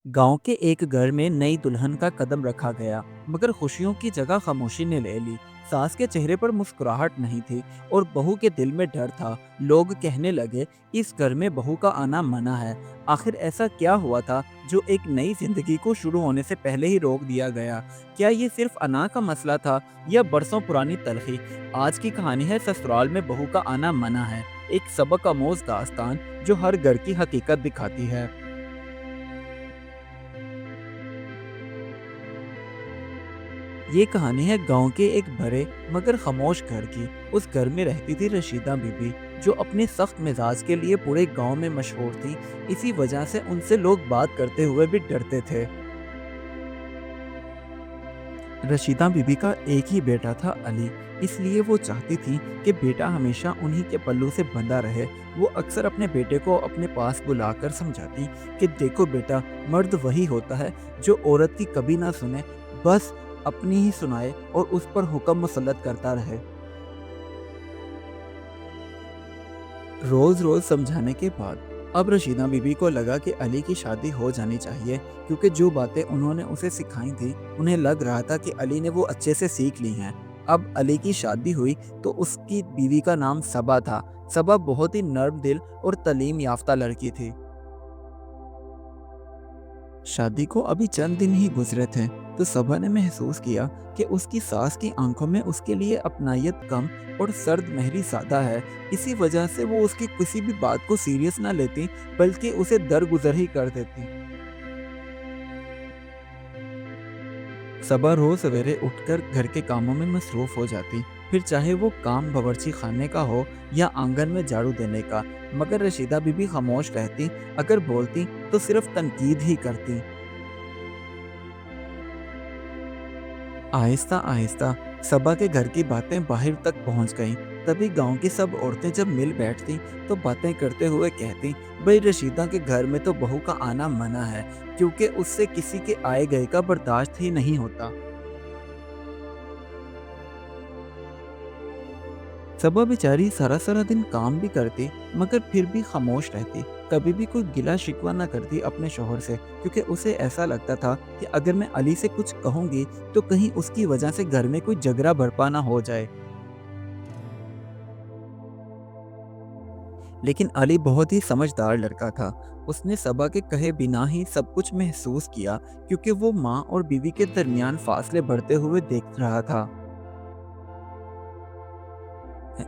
गांव के एक घर में नई दुल्हन का कदम रखा गया, मगर खुशियों की जगह खामोशी ने ले ली। सास के चेहरे पर मुस्कुराहट नहीं थी और बहू के दिल में डर था। लोग कहने लगे, इस घर में बहू का आना मना है। आखिर ऐसा क्या हुआ था जो एक नई जिंदगी को शुरू होने से पहले ही रोक दिया गया? क्या ये सिर्फ अना का मसला था या बरसों पुरानी तलखी? आज की कहानी है ससुराल में बहू का आना मना है, एक सबक आमोज दास्तान जो हर घर की हकीकत दिखाती है। ये कहानी है गांव के एक बड़े मगर खामोश घर की। उस घर में रहती थी रशीदा बीबी, जो अपने सख्त मिजाज के लिए पूरे गांव में मशहूर थी। इसी वजह से उनसे लोग बात करते हुए भी डरते थे। रशीदा बीबी का एक ही बेटा था, अली। इसलिए वो चाहती थी कि बेटा हमेशा उन्हीं के पल्लू से बंधा रहे। वो अक्सर अपने बेटे को अपने पास बुलाकर समझाती कि देखो बेटा, मर्द वही होता है जो औरत की कभी ना सुने, बस अपनी ही सुनाए और उस पर हुक्म मुसल्लत करता रहे। रोज रोज समझाने के बाद अब रशीदा बीबी को लगा कि अली की शादी हो जानी चाहिए, क्योंकि जो बातें उन्होंने उसे सिखाई थी उन्हें लग रहा था कि अली ने वो अच्छे से सीख ली हैं। अब अली की शादी हुई तो उसकी बीवी का नाम सबा था। सबा बहुत ही नर्म दिल और तलीम याफ्ता लड़की थी। शादी को अभी चंद दिन ही गुजरे थे तो सबा ने महसूस किया कि उसकी सास की आंखों में उसके लिए अपनायत कम और सर्द महरी ज्यादा है। इसी वजह से वो उसकी किसी भी बात को सीरियस ना लेती, बल्कि उसे दरगुजर ही कर देती। सबा रोज सवेरे उठकर घर के कामों में मसरूफ हो जाती, फिर चाहे वो काम बावर्ची खाने का हो या आंगन में झाड़ू देने का। मगर रशीदा बीबी खामोश रहती, अगर बोलती तो सिर्फ तनकीद ही करती। आहिस्ता आहिस्ता सबा के घर की बातें बाहर तक पहुंच गईं। तभी गांव की सब औरतें जब मिल बैठती तो बातें करते हुए कहती, भाई रशीदा के घर में तो बहू का आना मना है, क्योंकि उससे किसी के आए गए का बर्दाश्त ही नहीं होता। सबा बेचारी सारा सारा दिन काम भी करती, मगर फिर भी खामोश रहती। कभी भी कोई गिला शिकवा ना करती अपने शोहर से, क्योंकि उसे ऐसा लगता था कि अगर मैं अली से कुछ कहूंगी तो कहीं उसकी वजह से घर में कोई झगड़ा बर्पा ना हो जाए। लेकिन अली बहुत ही समझदार लड़का था। उसने सबा के कहे बिना ही सब कुछ महसूस किया, क्योंकि वो माँ और बीवी के दरमियान फासले बढ़ते हुए देख रहा था।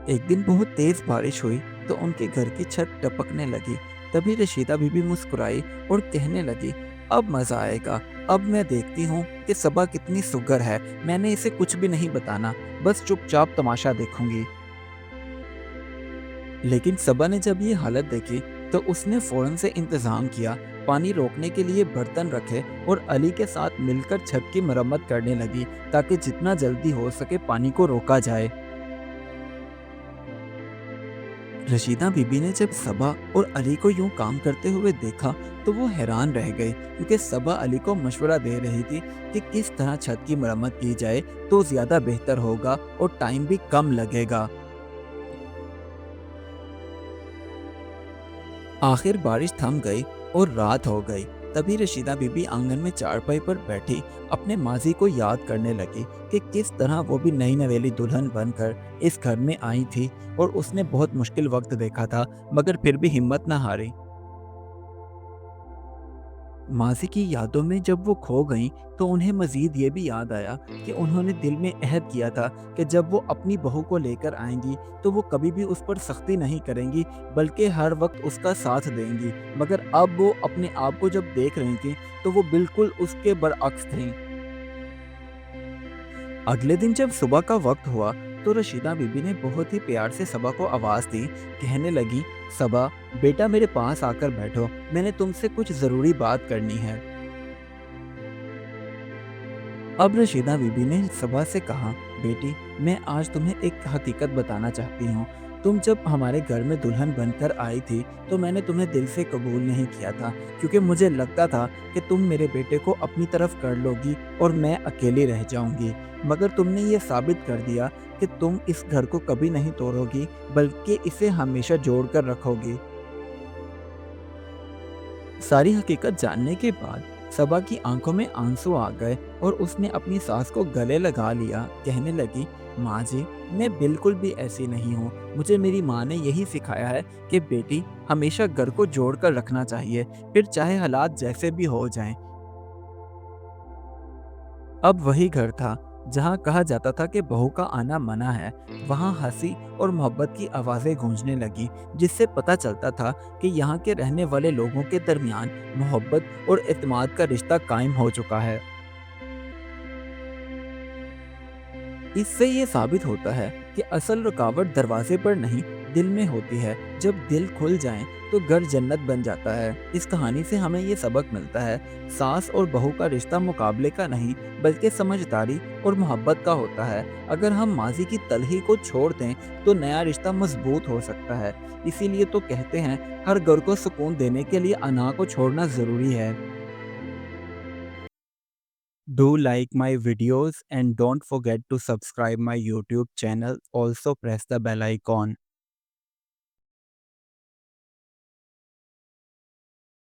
एक दिन बहुत तेज बारिश हुई तो उनके घर की छत टपकने लगी। तभी रशीदा बीबी मुस्कुराई और कहने लगी, अब मजा आएगा। अब मैं देखती हूँ कि सबा कितनी सुगर है। मैंने इसे कुछ भी नहीं बताना, बस चुपचाप तमाशा देखूंगी। लेकिन सबा ने जब ये हालत देखी तो उसने फौरन से इंतजाम किया। पानी रोकने के लिए बर्तन रखे और अली के साथ मिलकर छत की मरम्मत करने लगी, ताकि जितना जल्दी हो सके पानी को रोका जाए। रशीदा बीबी ने जब सबा और अली को यूं काम करते हुए देखा तो वो हैरान रह गए, क्योंकि सबा अली को मशवरा दे रही थी कि किस तरह छत की मरम्मत की जाए तो ज़्यादा बेहतर होगा और टाइम भी कम लगेगा। आखिर बारिश थम गई और रात हो गई। तभी रशीदा बीबी आंगन में चारपाई पर बैठी अपने माजी को याद करने लगी कि किस तरह वो भी नई नवेली दुल्हन बनकर इस घर में आई थी और उसने बहुत मुश्किल वक्त देखा था, मगर फिर भी हिम्मत न हारी। माजी की यादों में जब वो खो गईं तो उन्हें मजीद ये भी याद आया कि उन्होंने दिल में अहद किया था कि जब वो अपनी बहू को लेकर आएंगी तो वो कभी भी उस पर सख्ती नहीं करेंगी, बल्कि हर वक्त उसका साथ देंगी। मगर अब वो अपने आप को जब देख रही थी तो वो बिल्कुल उसके बरअक्स थीं। अगले दिन जब सुबह का वक्त हुआ तो रशीदा बीबी ने बहुत ही प्यार से सबा को आवाज़ दी। कहने लगी, सबा बेटा मेरे पास आकर बैठो, मैंने तुमसे कुछ ज़रूरी बात करनी है। अब रशीदा बीबी ने सबा से कहा, बेटी मैं आज तुम्हें एक हकीकत बताना चाहती हूँ। तुम जब हमारे घर में दुल्हन बनकर आई थी तो मैंने तुम्हें दिल से कबूल नहीं किया था, क्योंकि मुझे लगता था कि तुम मेरे बेटे को अपनी तरफ कर लोगी और मैं अकेली रह जाऊंगी। मगर तुमने ये साबित कर दिया कि तुम इस घर को कभी नहीं तोड़ोगी, बल्कि इसे हमेशा जोड़ कर रखोगी। सारी हकीकत जानने के बाद सबा की आंखों में आंसू आ गए और उसने अपनी सास को गले लगा लिया। कहने लगी, माँ जी, मैं बिल्कुल भी ऐसी नहीं हूँ। मुझे मेरी माँ ने यही सिखाया है कि बेटी, हमेशा घर को जोड़ कर रखना चाहिए, फिर चाहे हालात जैसे भी हो जाएं। अब वही घर था जहाँ कहा जाता था कि बहू का आना मना है। वहाँ हंसी और मोहब्बत की आवाज़ें गूंजने लगी, जिससे पता चलता था कि यहाँ के रहने वाले लोगों के दरमियान मोहब्बत और एतमाद का रिश्ता कायम हो चुका है। इससे ये साबित होता है कि असल रुकावट दरवाजे पर नहीं, दिल में होती है। जब दिल खुल जाए तो घर जन्नत बन जाता है। इस कहानी से हमें ये सबक मिलता है, सास और बहू का रिश्ता मुकाबले का नहीं, बल्कि समझदारी और मोहब्बत का होता है। अगर हम माजी की तलही को छोड़ दें तो नया रिश्ता मजबूत हो सकता है। इसीलिए तो कहते हैं, हर घर को सुकून देने के लिए अना को छोड़ना जरूरी है। Do like my videos and don't forget to subscribe my YouTube channel. Also press the bell icon.